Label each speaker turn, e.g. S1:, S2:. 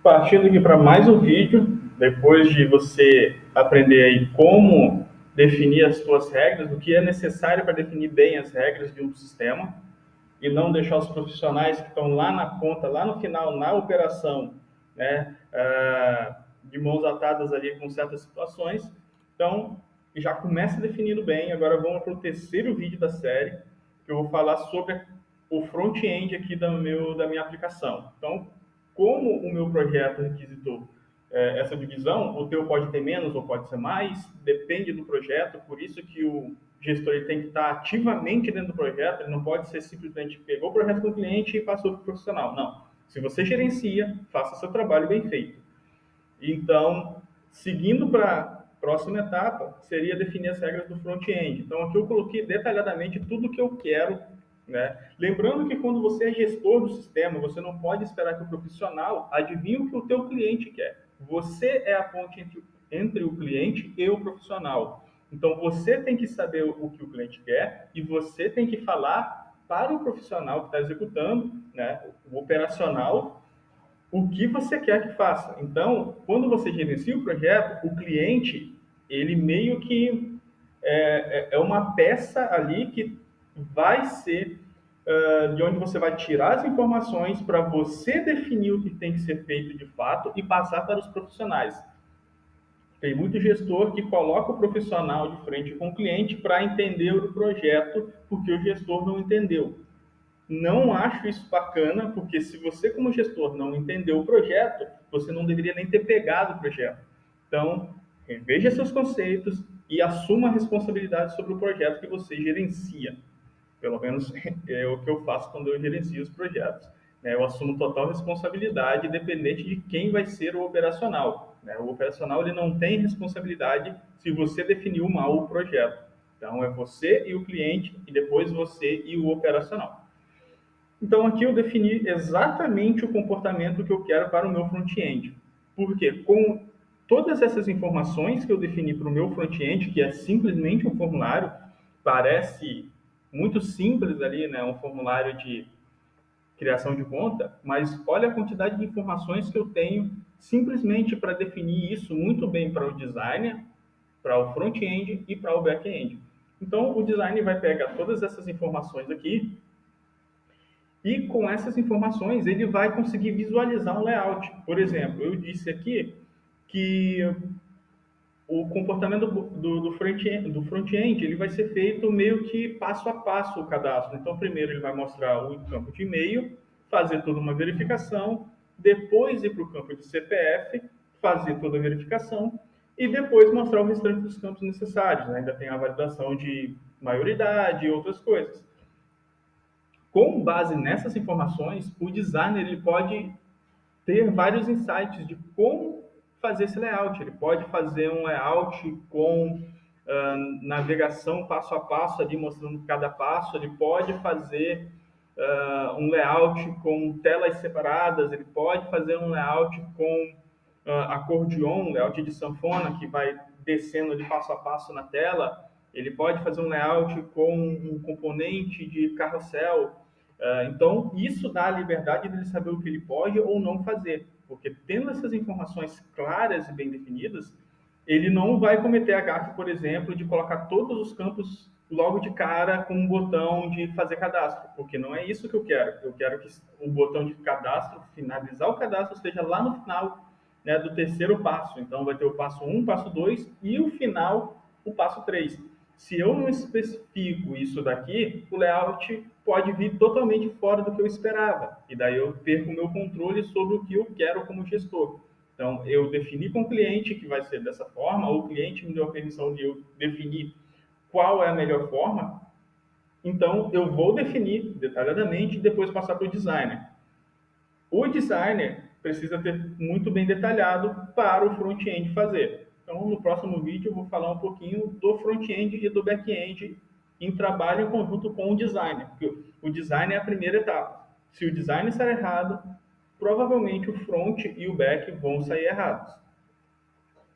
S1: Partindo aqui para mais um vídeo, depois de você aprender aí como definir as suas regras, o que é necessário para definir bem as regras de um sistema e não deixar os profissionais que estão lá na ponta, lá no final, na operação, né, de mãos atadas ali com certas situações. Então, já começa definindo bem. Agora vamos para o terceiro vídeo da série, que eu vou falar sobre o front-end aqui da minha aplicação. Então, como o meu projeto requisitou essa divisão, o teu pode ter menos ou pode ser mais, depende do projeto, por isso que o gestor ele tem que estar ativamente dentro do projeto, ele não pode ser simplesmente pegou o projeto com o cliente e passou para o profissional. Não. Se você gerencia, faça seu trabalho bem feito. Então, seguindo para a próxima etapa, seria definir as regras do front-end. Então, aqui eu coloquei detalhadamente tudo o que eu quero, né? Lembrando que quando você é gestor do sistema, você não pode esperar que o profissional adivinhe o que o teu cliente quer. Você é a ponte entre o cliente e o profissional. Então, você tem que saber o que o cliente quer e você tem que falar para o profissional que está executando, né, o operacional, o que você quer que faça. Então, quando você gerencia o projeto, o cliente, ele meio que é uma peça ali que vai ser de onde você vai tirar as informações para você definir o que tem que ser feito de fato e passar para os profissionais. Tem muito gestor que coloca o profissional de frente com o cliente para entender o projeto, porque o gestor não entendeu. Não acho isso bacana, porque se você, como gestor, não entendeu o projeto, você não deveria nem ter pegado o projeto. Então, reveja seus conceitos e assuma a responsabilidade sobre o projeto que você gerencia. Pelo menos é o que eu faço quando eu gerencio os projetos. Eu assumo total responsabilidade, independente de quem vai ser o operacional. O operacional ele não tem responsabilidade se você definiu mal o projeto. Então, é você e o cliente, e depois você e o operacional. Então, aqui eu defini exatamente o comportamento que eu quero para o meu front-end. Porque com todas essas informações que eu defini para o meu front-end, que é simplesmente um formulário, parece muito simples ali, né? Um formulário de criação de conta, mas olha a quantidade de informações que eu tenho simplesmente para definir isso muito bem para o designer, para o front-end e para o back-end. Então, o designer vai pegar todas essas informações aqui e com essas informações, ele vai conseguir visualizar um layout. Por exemplo, eu disse aqui que o comportamento do front-end ele vai ser feito meio que passo a passo o cadastro. Então, primeiro ele vai mostrar o campo de e-mail, fazer toda uma verificação, depois ir para o campo de CPF, fazer toda a verificação e depois mostrar o restante dos campos necessários. Ainda tem a validação de maioridade e outras coisas. Com base nessas informações, o designer ele pode ter vários insights de como fazer esse layout. Ele pode fazer um layout com navegação passo a passo, ali mostrando cada passo. Ele pode fazer um layout com telas separadas. Ele pode fazer um layout com acordeon, layout de sanfona, que vai descendo de passo a passo na tela. Ele pode fazer um layout com um componente de carrossel. Então, isso dá a liberdade dele saber o que ele pode ou não fazer, porque tendo essas informações claras e bem definidas, ele não vai cometer a gafe, por exemplo, de colocar todos os campos logo de cara com um botão de fazer cadastro, porque não é isso que eu quero. Eu quero que o botão de cadastro, finalizar o cadastro, esteja lá no final, né, do terceiro passo. Então, vai ter o passo 1, passo 2 e o final, o passo 3. Se eu não especifico isso daqui, o layout pode vir totalmente fora do que eu esperava. E daí eu perco o meu controle sobre o que eu quero como gestor. Então, eu defini com o cliente que vai ser dessa forma, o cliente me deu a permissão de eu definir qual é a melhor forma, então eu vou definir detalhadamente e depois passar para o designer. O designer precisa ter muito bem detalhado para o front-end fazer. Então, no próximo vídeo, eu vou falar um pouquinho do front-end e do back-end em trabalho em conjunto com o designer. Porque o design é a primeira etapa. Se o design sair errado, provavelmente o front e o back vão sair errados.